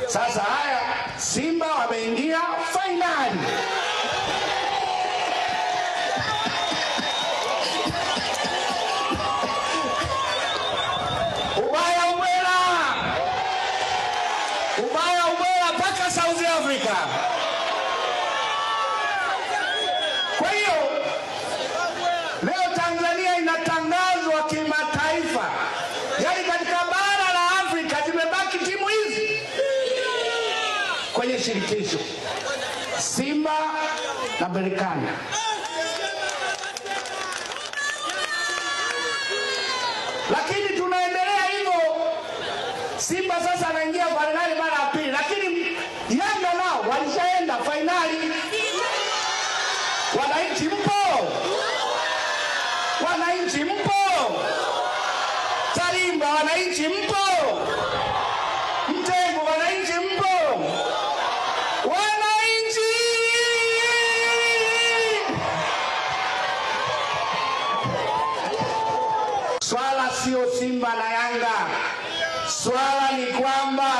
Sasa haya Simba wameingia fainali. Ubaya ubwela mpaka South Africa. Kwa hiyo leo Tanzania inatangazwa kimataifa. Yaani katika bara la Afrika zimebaki timu hizi kwenye shirikisho: Simba na Berkane. Lakini tunaendelea hivyo. Simba sasa anaingia fainali mara ya pili, lakini Yanga nao walishaenda fainali. Wananchi mpo? Wananchi mpo? Tarimba wananchi mpo? Mtengo wananchi mpo? Wananchi! Swala sio Simba na Yanga. Swala ni kwamba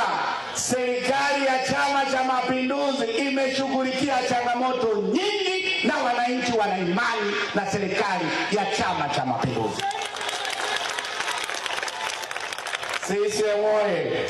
serikali ya Chama cha Mapinduzi imeshughulikia changamoto nyingi na wananchi wana imani na serikali ya Chama cha Mapinduzi. Sisi oye!